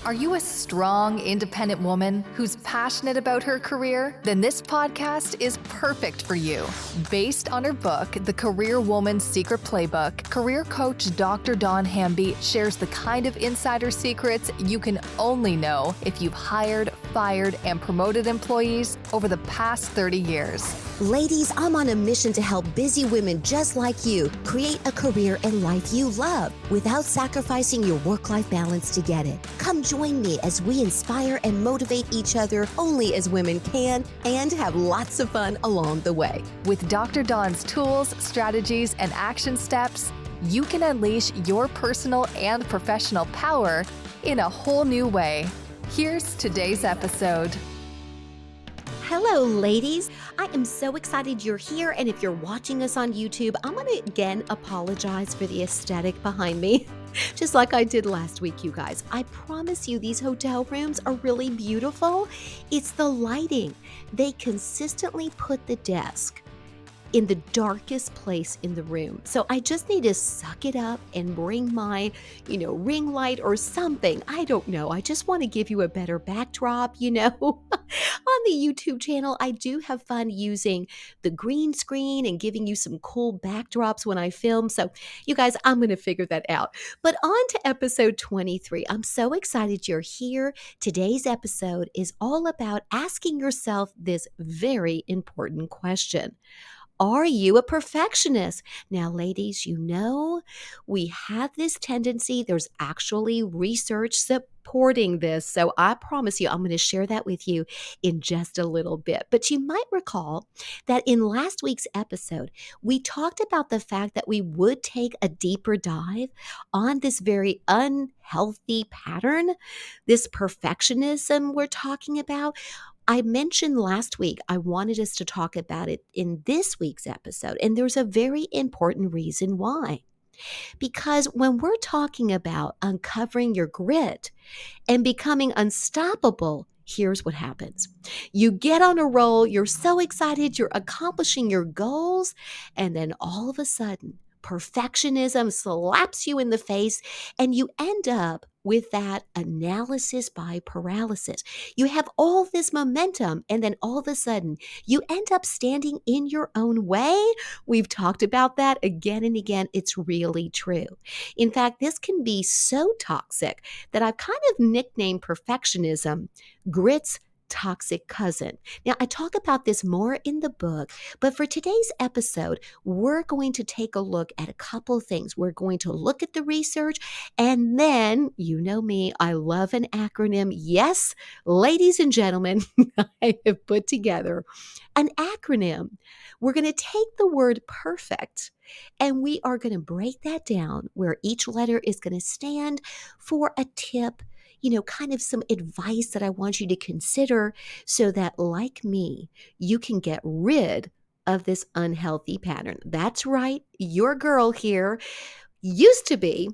Are you a strong, independent woman who's passionate about her career? Then this podcast is perfect for you. Based on her book, The Career Woman's Secret Playbook, career coach Dr. Dawn Hamby shares the kind of insider secrets you can only know if you've hired, fired, and promoted employees over the past 30 years. Ladies, I'm on a mission to help busy women just like you create a career and life you love without sacrificing your work-life balance to get it. Come join me as we inspire and motivate each other only as women can and have lots of fun along the way. With Dr. Dawn's tools, strategies, and action steps, you can unleash your personal and professional power in a whole new way. Here's today's episode. Hello, ladies. I am so excited you're here. And if you're watching us on YouTube, I'm going to again apologize for the aesthetic behind me, just like I did last week, you guys. I promise you these hotel rooms are really beautiful. It's the lighting. They consistently put the desk in the darkest place in the room. So I just need to suck it up and bring my, ring light or something. I don't know. I just want to give you a better backdrop, On the YouTube channel, I do have fun using the green screen and giving you some cool backdrops when I film. So you guys, I'm going to figure that out. But on to episode 23. I'm so excited you're here. Today's episode is all about asking yourself this very important question. Are you a perfectionist? Now, ladies, we have this tendency. There's actually research supporting this. So I promise you, I'm going to share that with you in just a little bit. But you might recall that in last week's episode, we talked about the fact that we would take a deeper dive on this very unhealthy pattern, this perfectionism we're talking about. I mentioned last week I wanted us to talk about it in this week's episode, and there's a very important reason why. Because when we're talking about uncovering your grit and becoming unstoppable, here's what happens. You get on a roll, you're so excited, you're accomplishing your goals, and then all of a sudden, perfectionism slaps you in the face, and you end up with that analysis by paralysis. You have all this momentum, and then all of a sudden, you end up standing in your own way. We've talked about that again and again. It's really true. In fact, this can be so toxic that I've kind of nicknamed perfectionism grit's toxic cousin. Now, I talk about this more in the book, but for today's episode, we're going to take a look at a couple of things. We're going to look at the research, and then, you know me, I love an acronym. Yes, ladies and gentlemen, I have put together an acronym. We're going to take the word perfect, and we are going to break that down where each letter is going to stand for a tip, kind of some advice that I want you to consider so that, like me, you can get rid of this unhealthy pattern. That's right. Your girl here used to be,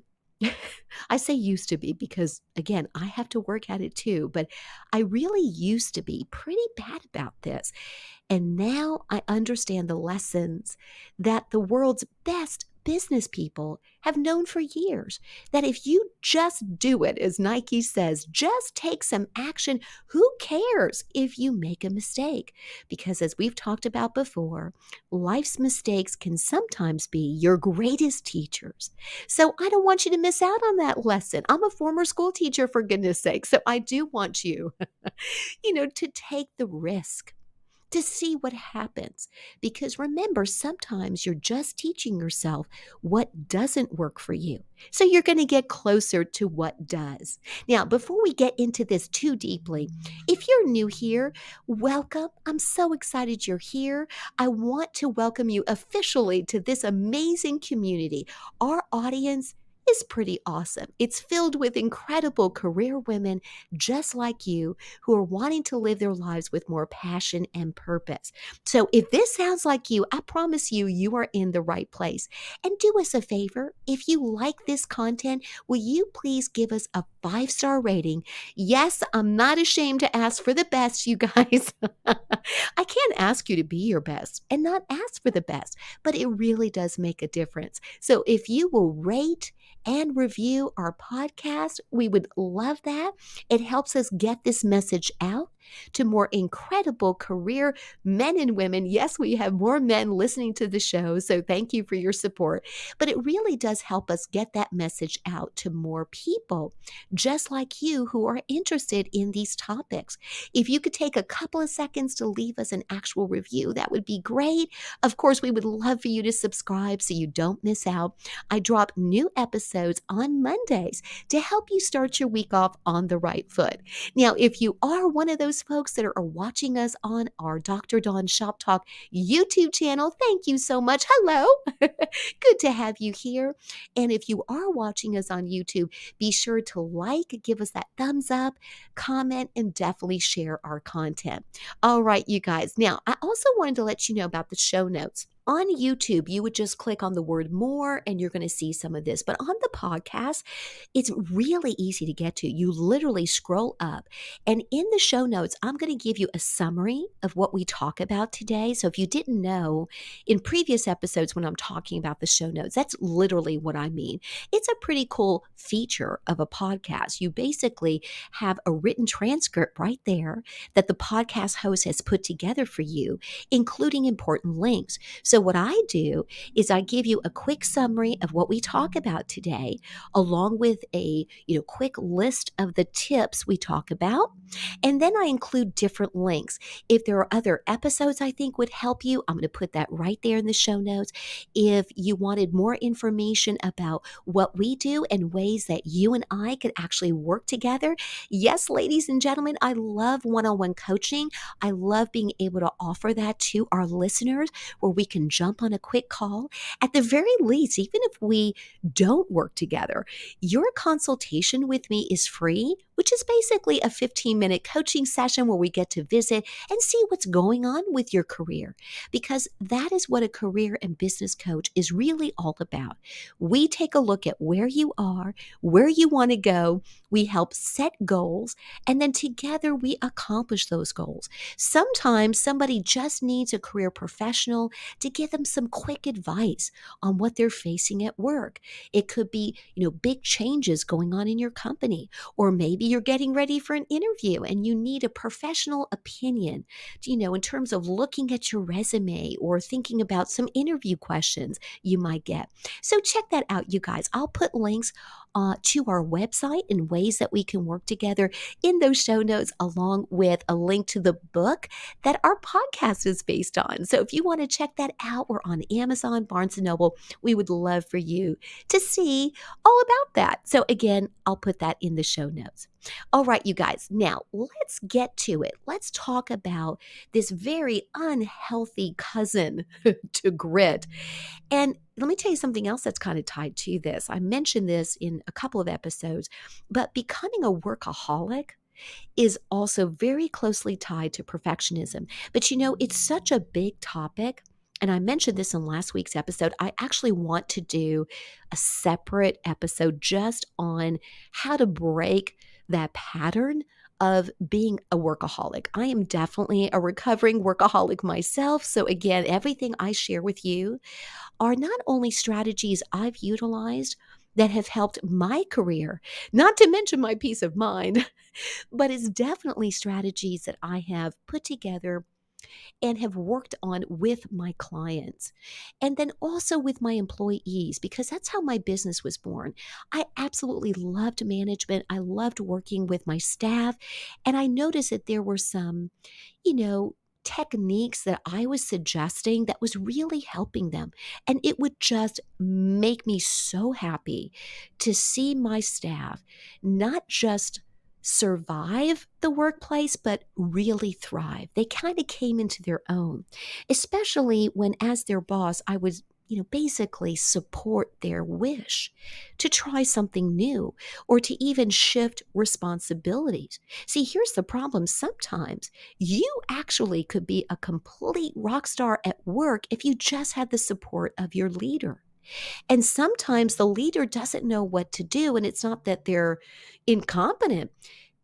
I say used to be because, again, I have to work at it too, but I really used to be pretty bad about this. And now I understand the lessons that the world's best business people have known for years, that if you just do it, as Nike says, just take some action, who cares if you make a mistake? Because as we've talked about before, life's mistakes can sometimes be your greatest teachers. So I don't want you to miss out on that lesson. I'm a former school teacher, for goodness sake. So I do want you, to take the risk to see what happens. Because remember, sometimes you're just teaching yourself what doesn't work for you. So you're going to get closer to what does. Now, before we get into this too deeply, if you're new here, welcome. I'm so excited you're here. I want to welcome you officially to this amazing community. Our audience is pretty awesome. It's filled with incredible career women just like you who are wanting to live their lives with more passion and purpose. So if this sounds like you, I promise you, you are in the right place. And do us a favor. If you like this content, will you please give us a 5-star rating? Yes, I'm not ashamed to ask for the best, you guys. I can't ask you to be your best and not ask for the best, but it really does make a difference. So if you will rate and review our podcast. We would love that. It helps us get this message out to more incredible career men and women. Yes, we have more men listening to the show, so thank you for your support. But it really does help us get that message out to more people, just like you who are interested in these topics. If you could take a couple of seconds to leave us an actual review, that would be great. Of course, we would love for you to subscribe so you don't miss out. I drop new episodes on Mondays to help you start your week off on the right foot. Now, if you are one of those folks that are watching us on our Dr. Dawn Shop Talk YouTube channel, thank you so much. Hello. Good to have you here. And if you are watching us on YouTube, be sure to like, give us that thumbs up, comment, and definitely share our content. All right, you guys. Now, I also wanted to let you know about the show notes. On YouTube, you would just click on the word more and you're going to see some of this. But on the podcast, it's really easy to get to. You literally scroll up, and in the show notes, I'm going to give you a summary of what we talk about today. So if you didn't know, in previous episodes when I'm talking about the show notes, that's literally what I mean. It's a pretty cool feature of a podcast. You basically have a written transcript right there that the podcast host has put together for you, including important links. So what I do is I give you a quick summary of what we talk about today, along with a quick list of the tips we talk about. And then I include different links. If there are other episodes I think would help you, I'm going to put that right there in the show notes. If you wanted more information about what we do and ways that you and I could actually work together, yes, ladies and gentlemen, I love one-on-one coaching. I love being able to offer that to our listeners where we can jump on a quick call. At the very least, even if we don't work together, your consultation with me is free, which is basically a 15-minute coaching session where we get to visit and see what's going on with your career, because that is what a career and business coach is really all about. We take a look at where you are, where you want to go. We help set goals, and then together we accomplish those goals. Sometimes somebody just needs a career professional to give them some quick advice on what they're facing at work. It could be, big changes going on in your company, or maybe you're getting ready for an interview and you need a professional opinion, in terms of looking at your resume or thinking about some interview questions you might get. So check that out, you guys. I'll put links to our website and ways that we can work together in those show notes, along with a link to the book that our podcast is based on. So if you want to check that out, we're on Amazon, Barnes & Noble. We would love for you to see all about that. So again, I'll put that in the show notes. All right, you guys. Now let's get to it. Let's talk about this very unhealthy cousin to grit. And let me tell you something else that's kind of tied to this. I mentioned this in a couple of episodes, but becoming a workaholic is also very closely tied to perfectionism. But it's such a big topic. And I mentioned this in last week's episode. I actually want to do a separate episode just on how to break that pattern of being a workaholic. I am definitely a recovering workaholic myself. So again, everything I share with you are not only strategies I've utilized that have helped my career, not to mention my peace of mind, but it's definitely strategies that I have put together and have worked on with my clients, and then also with my employees, because that's how my business was born. I absolutely loved management. I loved working with my staff, and I noticed that there were some, you know, techniques that I was suggesting that was really helping them. And it would just make me so happy to see my staff not just survive the workplace, but really thrive. They kind of came into their own, especially when, as their boss, I was, basically support their wish to try something new or to even shift responsibilities. See, here's the problem. Sometimes you actually could be a complete rock star at work if you just had the support of your leader. And sometimes the leader doesn't know what to do, and it's not that they're incompetent.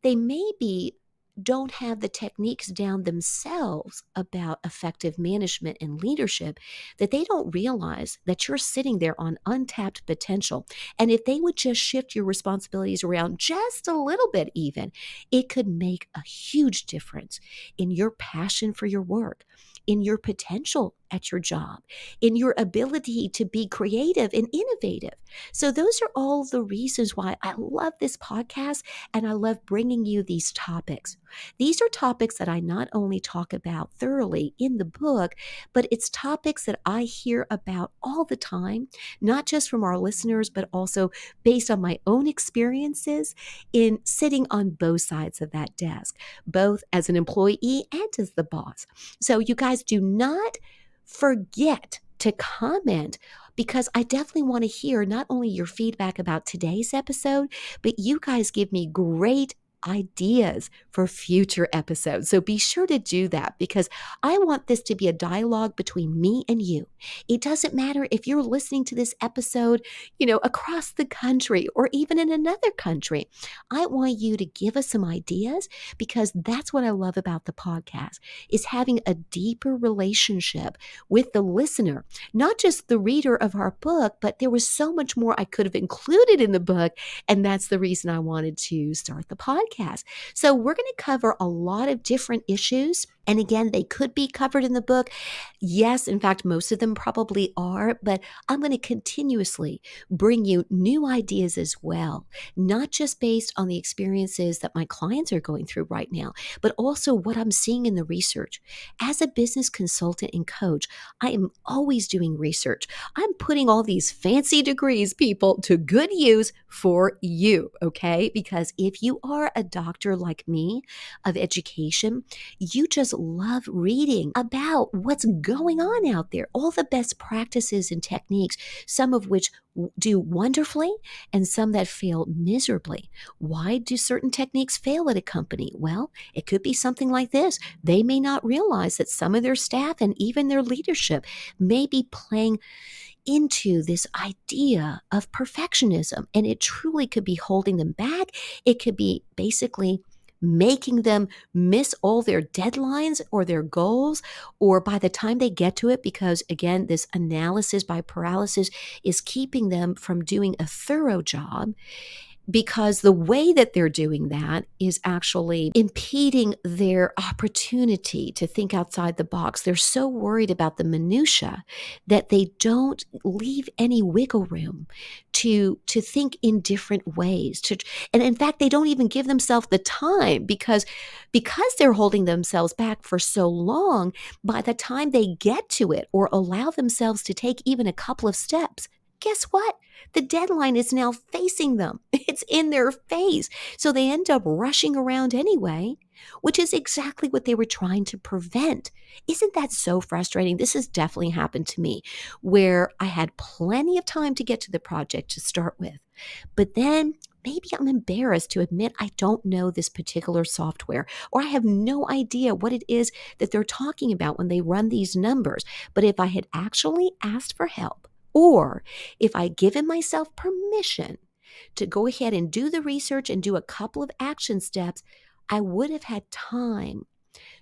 They may be don't have the techniques down themselves about effective management and leadership, that they don't realize that you're sitting there on untapped potential. And if they would just shift your responsibilities around just a little bit, even, it could make a huge difference in your passion for your work, in your potential at your job, in your ability to be creative and innovative. So, those are all the reasons why I love this podcast and I love bringing you these topics. These are topics that I not only talk about thoroughly in the book, but it's topics that I hear about all the time, not just from our listeners, but also based on my own experiences in sitting on both sides of that desk, both as an employee and as the boss. So, you guys do not forget to comment, because I definitely want to hear not only your feedback about today's episode, but you guys give me great ideas for future episodes. So be sure to do that, because I want this to be a dialogue between me and you. It doesn't matter if you're listening to this episode, across the country or even in another country. I want you to give us some ideas, because that's what I love about the podcast, is having a deeper relationship with the listener, not just the reader of our book, but there was so much more I could have included in the book. And that's the reason I wanted to start the podcast. So we're going to cover a lot of different issues. And again, they could be covered in the book. Yes, in fact, most of them probably are, but I'm going to continuously bring you new ideas as well, not just based on the experiences that my clients are going through right now, but also what I'm seeing in the research. As a business consultant and coach, I am always doing research. I'm putting all these fancy degrees, people, to good use for you, okay? Because if you are a doctor like me of education, you just love reading about what's going on out there, all the best practices and techniques, some of which do wonderfully and some that fail miserably. Why do certain techniques fail at a company? Well, it could be something like this. They may not realize that some of their staff and even their leadership may be playing into this idea of perfectionism, and it truly could be holding them back. It could be basically making them miss all their deadlines or their goals, or by the time they get to it, because again, this analysis by paralysis is keeping them from doing a thorough job, because the way that they're doing that is actually impeding their opportunity to think outside the box. They're so worried about the minutia that they don't leave any wiggle room to think in different ways. And in fact, they don't even give themselves the time, because they're holding themselves back for so long. By the time they get to it or allow themselves to take even a couple of steps, guess what? The deadline is now facing them. It's in their face. So they end up rushing around anyway, which is exactly what they were trying to prevent. Isn't that so frustrating? This has definitely happened to me, where I had plenty of time to get to the project to start with. But then maybe I'm embarrassed to admit I don't know this particular software, or I have no idea what it is that they're talking about when they run these numbers. But if I had actually asked for help, or if I given myself permission to go ahead and do the research and do a couple of action steps, I would have had time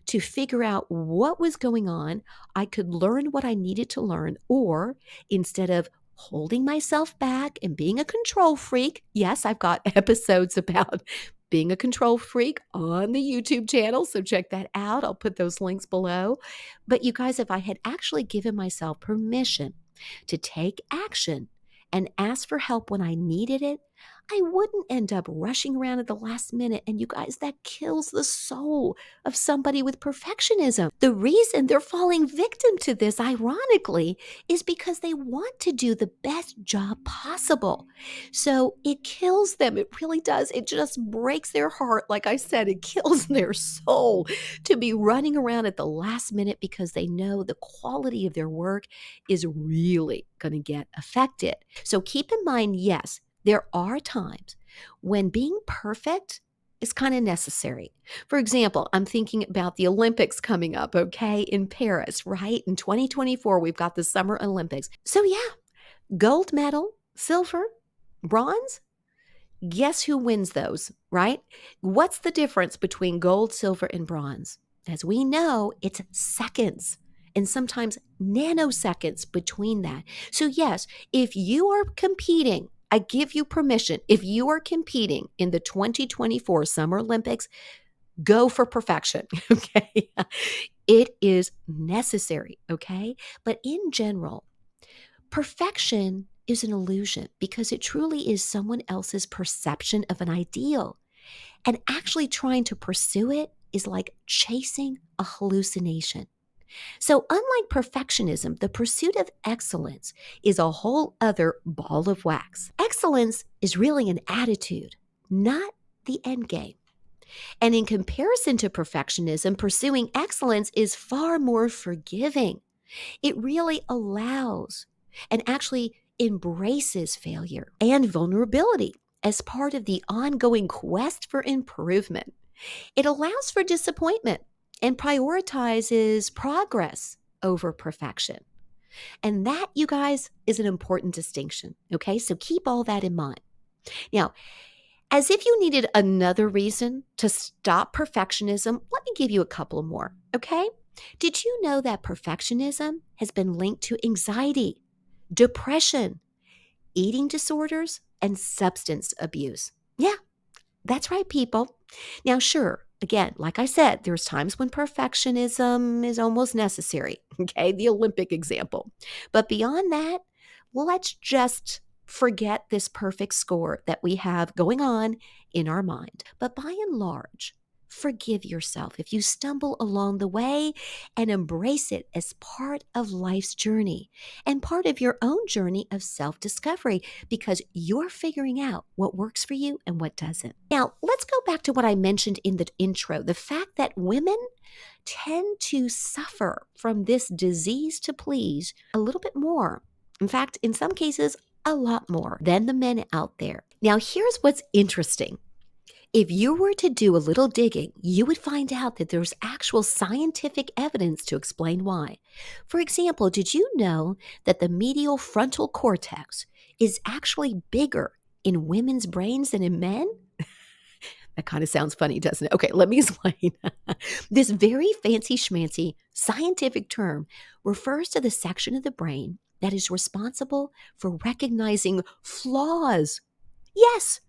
to figure out what was going on. I could learn what I needed to learn, or instead of holding myself back and being a control freak, yes, I've got episodes about being a control freak on the YouTube channel, so check that out. I'll put those links below. But you guys, if I had actually given myself permission to take action and ask for help when I needed it, I wouldn't end up rushing around at the last minute. And you guys, that kills the soul of somebody with perfectionism. The reason they're falling victim to this, ironically, is because they want to do the best job possible. So it kills them. It really does. It just breaks their heart. Like I said, it kills their soul to be running around at the last minute, because they know the quality of their work is really going to get affected. So keep in mind, yes, there are times when being perfect is kind of necessary. For example, I'm thinking about the Olympics coming up, okay, in Paris, right? In 2024, we've got the Summer Olympics. So yeah, gold medal, silver, bronze, guess who wins those, right? What's the difference between gold, silver, and bronze? As we know, it's seconds and sometimes nanoseconds between that. So, yes, if you are competing, I give you permission. If you are competing in the 2024 Summer Olympics, go for perfection. Okay. It is necessary. Okay. But in general, perfection is an illusion because it truly is someone else's perception of an ideal. And actually trying to pursue it is like chasing a hallucination. So, unlike perfectionism, the pursuit of excellence is a whole other ball of wax. Excellence is really an attitude, not the end game. And in comparison to perfectionism, pursuing excellence is far more forgiving. It really allows and actually embraces failure and vulnerability as part of the ongoing quest for improvement. It allows for disappointment and prioritizes progress over perfection. And that, you guys, is an important distinction. Okay, so keep all that in mind. Now, as if you needed another reason to stop perfectionism, let me give you a couple more. Okay, did you know that perfectionism has been linked to anxiety, depression, eating disorders, and substance abuse? Yeah, that's right, people. Now, sure, again, like I said, there's times when perfectionism is almost necessary. Okay, the Olympic example. But beyond that, let's just forget this perfect score that we have going on in our mind. But by and large, forgive yourself if you stumble along the way and embrace it as part of life's journey and part of your own journey of self discovery because you're figuring out what works for you and what doesn't. Now, let's go back to what I mentioned in the intro, the fact that women tend to suffer from this disease to please a little bit more. In fact, in some cases, a lot more than the men out there. Now, here's what's interesting. If you were to do a little digging, you would find out that there's actual scientific evidence to explain why. For example, did you know that the medial frontal cortex is actually bigger in women's brains than in men? That kind of sounds funny, doesn't it? Okay, let me explain. This very fancy schmancy scientific term refers to the section of the brain that is responsible for recognizing flaws. Yes,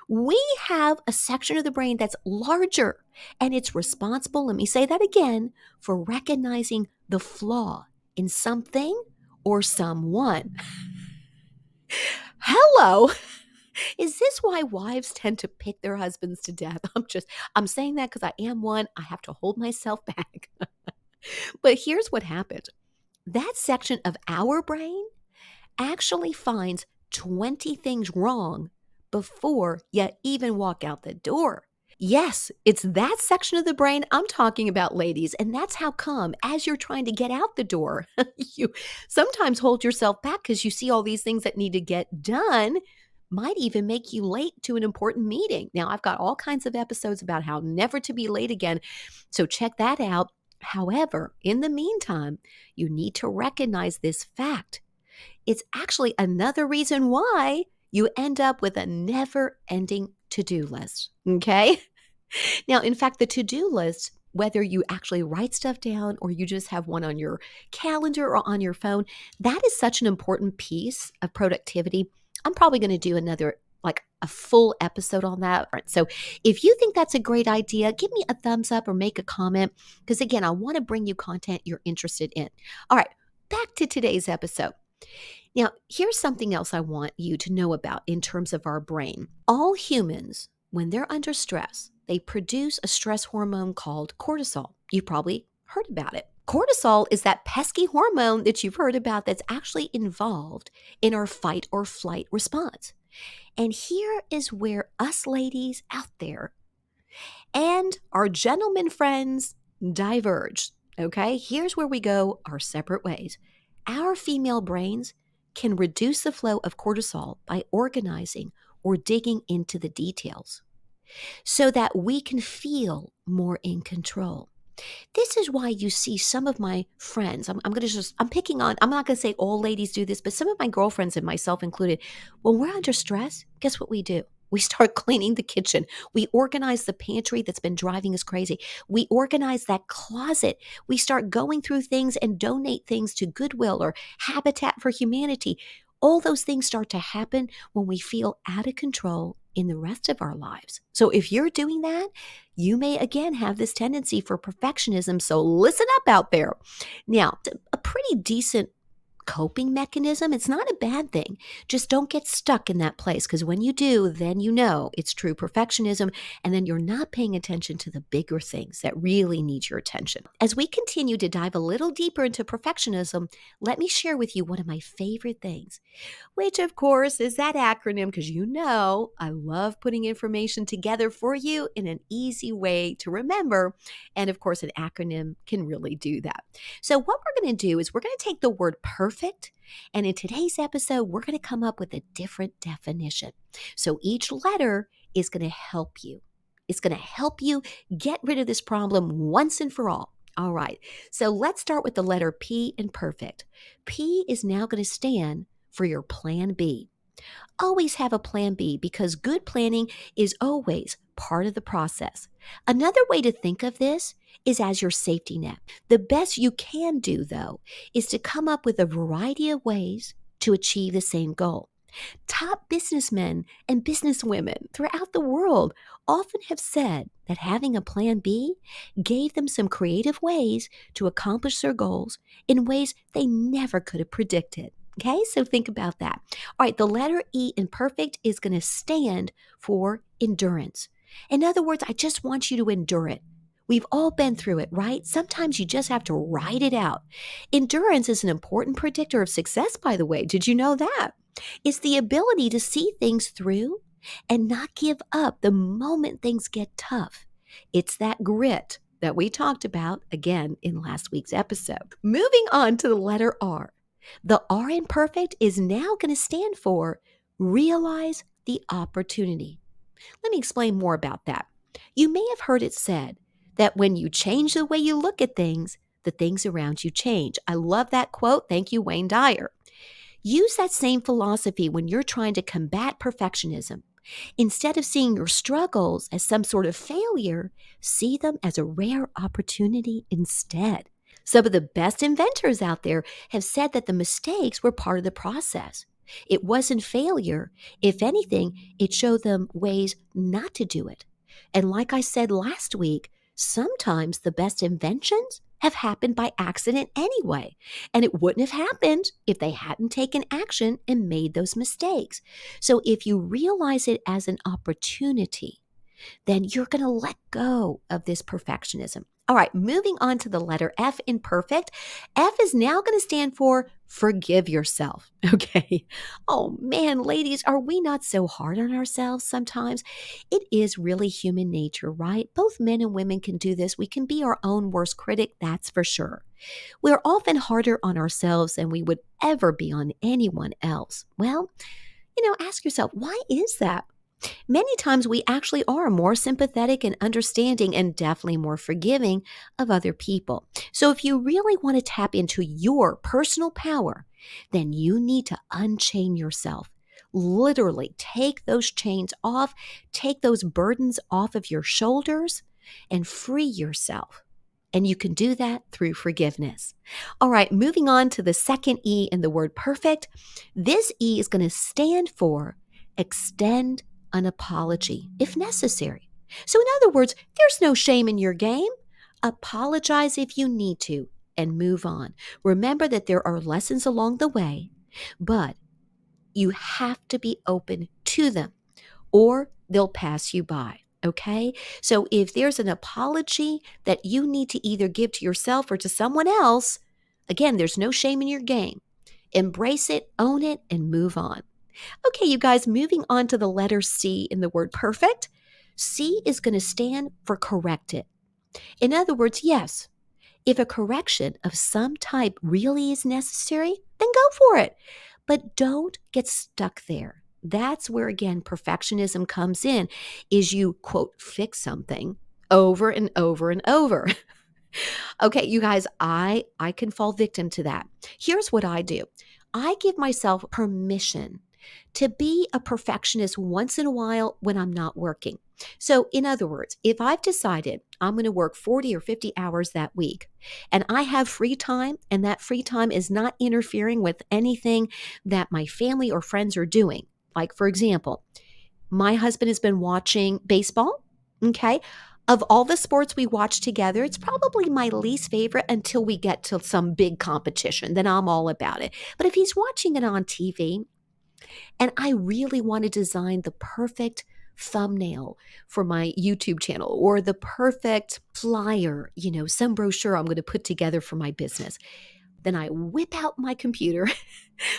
we have a section of the brain that's larger and it's responsible, let me say that again, for recognizing the flaw in something or someone. Hello. Is this why wives tend to pick their husbands to death? I'm saying that because I am one. I have to hold myself back. But here's what happened. That section of our brain actually finds 20 things wrong before you even walk out the door. Yes, it's that section of the brain I'm talking about, ladies. And that's how come, as you're trying to get out the door, you sometimes hold yourself back because you see all these things that need to get done, might even make you late to an important meeting. Now, I've got all kinds of episodes about how never to be late again. So check that out. However, in the meantime, you need to recognize this fact. It's actually another reason why you end up with a never-ending to-do list, okay? Now, in fact, the to-do list, whether you actually write stuff down or you just have one on your calendar or on your phone, that is such an important piece of productivity. I'm probably going to do another, like a full episode on that. So if you think that's a great idea, give me a thumbs up or make a comment because, again, I want to bring you content you're interested in. All right, back to today's episode. Now, here's something else I want you to know about in terms of our brain. All humans, when they're under stress, they produce a stress hormone called cortisol. You probably heard about it. Cortisol is that pesky hormone that you've heard about that's actually involved in our fight or flight response. And here is where us ladies out there and our gentlemen friends diverge. Okay, here's where we go our separate ways. Our female brains can reduce the flow of cortisol by organizing or digging into the details so that we can feel more in control. This is why you see some of my friends, I'm not going to say all ladies do this, but some of my girlfriends and myself included, when we're under stress, guess what we do? We start cleaning the kitchen. We organize the pantry that's been driving us crazy. We organize that closet. We start going through things and donate things to Goodwill or Habitat for Humanity. All those things start to happen when we feel out of control in the rest of our lives. So if you're doing that, you may again have this tendency for perfectionism. So listen up out there. Now, a pretty decent coping mechanism. It's not a bad thing. Just don't get stuck in that place, because when you do, then you know it's true perfectionism, and then you're not paying attention to the bigger things that really need your attention. As we continue to dive a little deeper into perfectionism, let me share with you one of my favorite things, which of course is that acronym, because you know I love putting information together for you in an easy way to remember. And of course, an acronym can really do that. So what we're going to do is we're going to take the word perfect, and in today's episode, we're going to come up with a different definition. So each letter is going to help you. It's going to help you get rid of this problem once and for all. All right, so let's start with the letter P in perfect. P is now going to stand for your plan B. Always have a plan B, because good planning is always part of the process. Another way to think of this is as your safety net. The best you can do, though, is to come up with a variety of ways to achieve the same goal. Top businessmen and businesswomen throughout the world often have said that having a plan B gave them some creative ways to accomplish their goals in ways they never could have predicted. Okay, so think about that. All right, the letter E in perfect is going to stand for endurance. In other words, I just want you to endure it. We've all been through it, right? Sometimes you just have to ride it out. Endurance is an important predictor of success, by the way. Did you know that? It's the ability to see things through and not give up the moment things get tough. It's that grit that we talked about again in last week's episode. Moving on to the letter R. The R in perfect is now going to stand for realize the opportunity. Let me explain more about that. You may have heard it said that when you change the way you look at things, the things around you change. I love that quote. Thank you, Wayne Dyer. Use that same philosophy when you're trying to combat perfectionism. Instead of seeing your struggles as some sort of failure, see them as a rare opportunity instead. Some of the best inventors out there have said that the mistakes were part of the process. It wasn't failure. If anything, it showed them ways not to do it. And like I said last week, sometimes the best inventions have happened by accident anyway. And it wouldn't have happened if they hadn't taken action and made those mistakes. So if you realize it as an opportunity, then you're going to let go of this perfectionism. All right, moving on to the letter F in perfect. F is now going to stand for forgive yourself. Okay. Oh man, ladies, are we not so hard on ourselves sometimes? It is really human nature, right? Both men and women can do this. We can be our own worst critic, that's for sure. We're often harder on ourselves than we would ever be on anyone else. Well, ask yourself, why is that? Many times we actually are more sympathetic and understanding and definitely more forgiving of other people. So if you really want to tap into your personal power, then you need to unchain yourself. Literally take those chains off, take those burdens off of your shoulders, and free yourself. And you can do that through forgiveness. All right, moving on to the second E in the word perfect. This E is going to stand for extend an apology if necessary. So, in other words, there's no shame in your game. Apologize if you need to and move on. Remember that there are lessons along the way, but you have to be open to them or they'll pass you by. Okay? So, if there's an apology that you need to either give to yourself or to someone else, again, there's no shame in your game. Embrace it, own it, and move on. Okay, you guys, moving on to the letter C in the word perfect. C is going to stand for correct it. In other words, yes, if a correction of some type really is necessary, then go for it. But don't get stuck there. That's where, again, perfectionism comes in, is you, quote, fix something over and over and over. Okay, you guys, I can fall victim to that. Here's what I do. I give myself permission to be a perfectionist once in a while when I'm not working. So, in other words, if I've decided I'm going to work 40 or 50 hours that week and I have free time and that free time is not interfering with anything that my family or friends are doing, like for example, my husband has been watching baseball. Okay. Of all the sports we watch together, it's probably my least favorite until we get to some big competition. Then I'm all about it. But if he's watching it on TV, and I really want to design the perfect thumbnail for my YouTube channel or the perfect flyer, some brochure I'm going to put together for my business. Then I whip out my computer,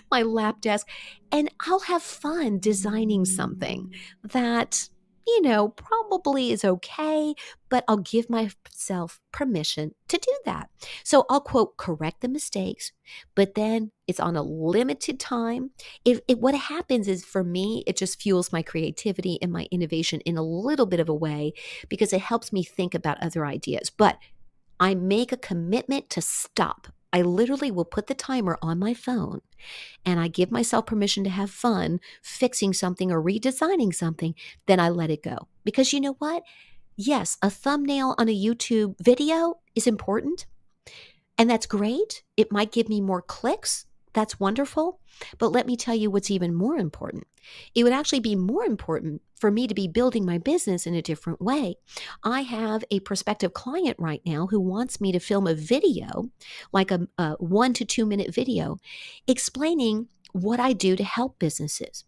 my lap desk, and I'll have fun designing something that, probably is okay, but I'll give myself permission to do that. So I'll quote, correct the mistakes, but then it's on a limited time. If what happens is for me, it just fuels my creativity and my innovation in a little bit of a way because it helps me think about other ideas. But I make a commitment to stop. I literally will put the timer on my phone and I give myself permission to have fun fixing something or redesigning something, then I let it go. Because you know what? Yes, a thumbnail on a YouTube video is important. And that's great. It might give me more clicks. That's wonderful. But let me tell you what's even more important. It would actually be more important for me to be building my business in a different way. I have a prospective client right now who wants me to film a video, like a 1 to 2 minute video, explaining what I do to help businesses.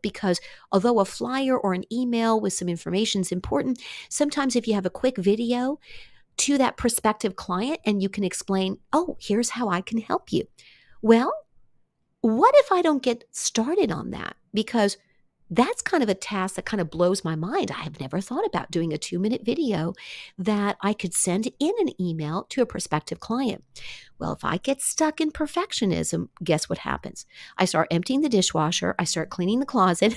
Because although a flyer or an email with some information is important, sometimes if you have a quick video, to that prospective client and you can explain, oh, here's how I can help you. Well, what if I don't get started on that? Because that's kind of a task that kind of blows my mind. I have never thought about doing a 2 minute video that I could send in an email to a prospective client. Well, if I get stuck in perfectionism, guess what happens? I start emptying the dishwasher. I start cleaning the closet.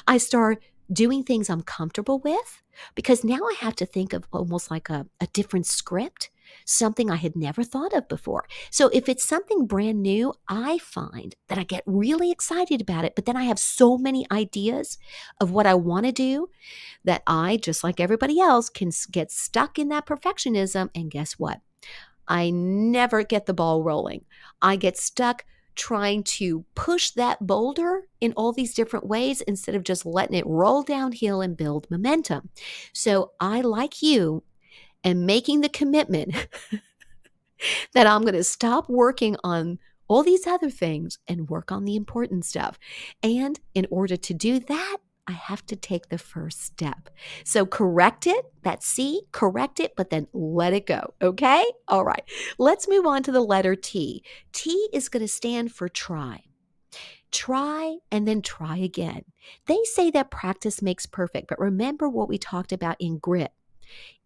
I start doing things I'm comfortable with because now I have to think of almost like a different script, something I had never thought of before. So if it's something brand new, I find that I get really excited about it, but then I have so many ideas of what I want to do that I, just like everybody else, can get stuck in that perfectionism. And guess what? I never get the ball rolling. I get stuck trying to push that boulder in all these different ways instead of just letting it roll downhill and build momentum. So I, like you, am making the commitment that I'm going to stop working on all these other things and work on the important stuff. And in order to do that, I have to take the first step. So correct it, that's C, correct it, but then let it go. Okay? All right. Let's move on to the letter T. T is going to stand for try. Try and then try again. They say that practice makes perfect, but remember what we talked about in grit.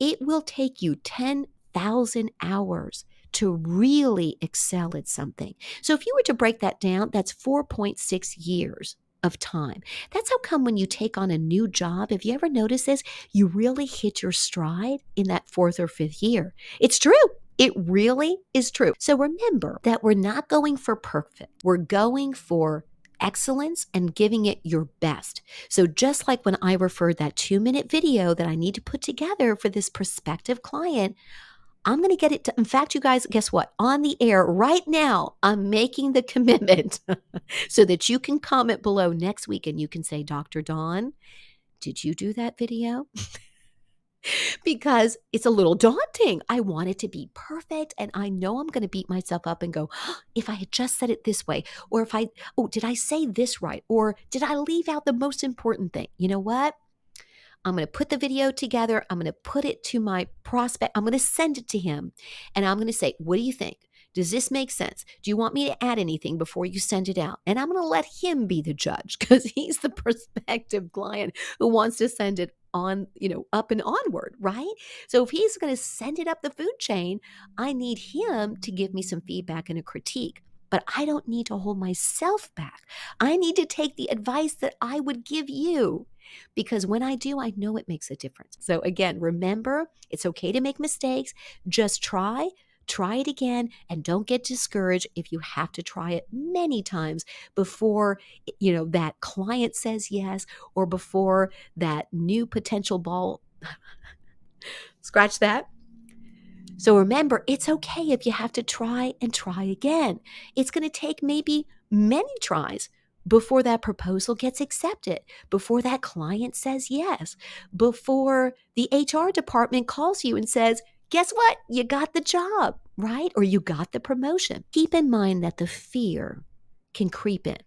It will take you 10,000 hours to really excel at something. So if you were to break that down, that's 4.6 years of time. That's how come when you take on a new job, if you ever notice this, you really hit your stride in that fourth or fifth year. It's true. It really is true. So remember that we're not going for perfect. We're going for excellence and giving it your best. So just like when I referred that 2 minute video that I need to put together for this prospective client, I'm going to get it. In fact, you guys, guess what? On the air right now, I'm making the commitment so that you can comment below next week and you can say, Dr. Dawn, did you do that video? Because it's a little daunting. I want it to be perfect. And I know I'm going to beat myself up and go, oh, if I had just said it this way, or did I say this right? Or did I leave out the most important thing? You know what? I'm going to put the video together. I'm going to put it to my prospect. I'm going to send it to him. And I'm going to say, what do you think? Does this make sense? Do you want me to add anything before you send it out? And I'm going to let him be the judge because he's the prospective client who wants to send it on, up and onward, right? So if he's going to send it up the food chain, I need him to give me some feedback and a critique. But I don't need to hold myself back. I need to take the advice that I would give you. Because when I do, I know it makes a difference. So again, remember, it's okay to make mistakes. Just try, try it again, and don't get discouraged if you have to try it many times before, that client says yes, or before that new potential ball. Scratch that. So remember, it's okay if you have to try and try again. It's going to take maybe many tries before that proposal gets accepted, before that client says yes, before the HR department calls you and says, guess what? You got the job, right? Or you got the promotion. Keep in mind that the fear can creep in.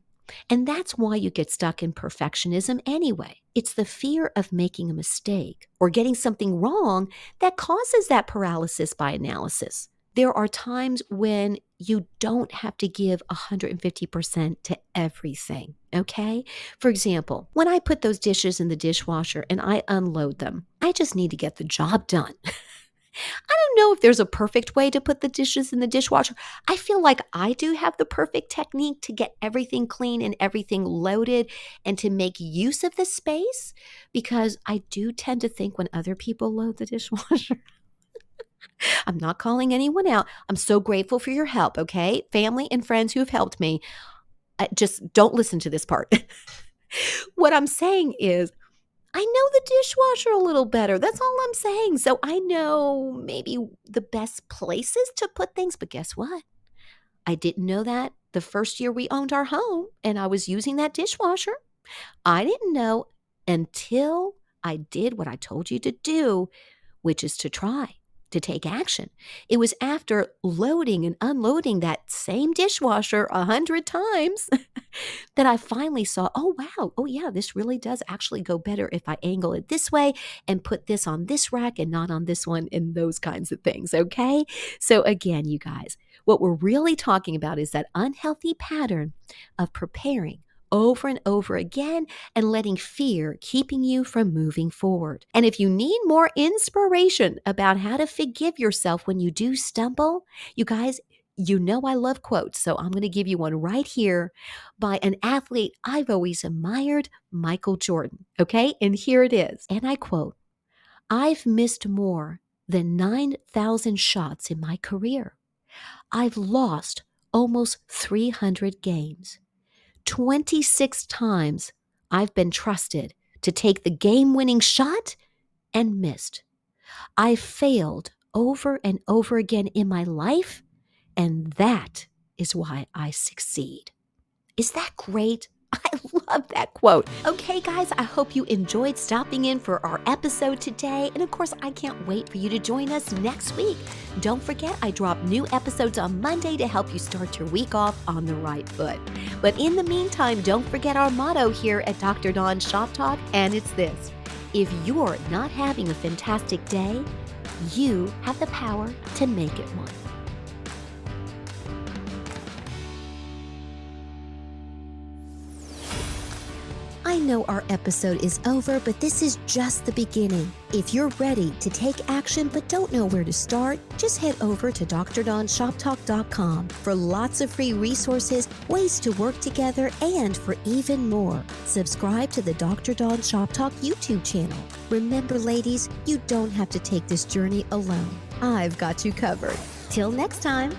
And that's why you get stuck in perfectionism anyway. It's the fear of making a mistake or getting something wrong that causes that paralysis by analysis. There are times when you don't have to give 150% to everything, okay? For example, when I put those dishes in the dishwasher and I unload them, I just need to get the job done. I don't know if there's a perfect way to put the dishes in the dishwasher. I feel like I do have the perfect technique to get everything clean and everything loaded and to make use of the space, because I do tend to think when other people load the dishwasher. I'm not calling anyone out. I'm so grateful for your help, okay? Family and friends who have helped me. Just don't listen to this part. What I'm saying is, I know the dishwasher a little better. That's all I'm saying. So I know maybe the best places to put things. But guess what? I didn't know that the first year we owned our home and I was using that dishwasher. I didn't know until I did what I told you to do, which is to try, to take action. It was after loading and unloading that same dishwasher 100 times that I finally saw, oh, wow, oh, yeah, this really does actually go better if I angle it this way and put this on this rack and not on this one, and those kinds of things, okay? So again, you guys, what we're really talking about is that unhealthy pattern of preparing over and over again and letting fear keeping you from moving forward. And if you need more inspiration about how to forgive yourself when you do stumble, you guys, you know I love quotes, so I'm going to give you one right here by an athlete I've always admired, Michael Jordan. Okay, and here it is. And I quote, "I've missed more than 9,000 shots in my career. I've lost almost 300 games. 26 times I've been trusted to take the game-winning shot and missed. I've failed over and over again in my life, and that is why I succeed." Is that great? I love that quote. Okay, guys, I hope you enjoyed stopping in for our episode today. And of course, I can't wait for you to join us next week. Don't forget, I drop new episodes on Monday to help you start your week off on the right foot. But in the meantime, don't forget our motto here at Dr. Dawn's Shop Talk, and it's this: if you're not having a fantastic day, you have the power to make it one. I know our episode is over, but this is just the beginning. If you're ready to take action but don't know where to start, just head over to drdawnshoptalk.com for lots of free resources, ways to work together, and for even more. Subscribe to the Dr. Dawn Shop Talk YouTube channel. Remember, ladies, you don't have to take this journey alone. I've got you covered. Till next time.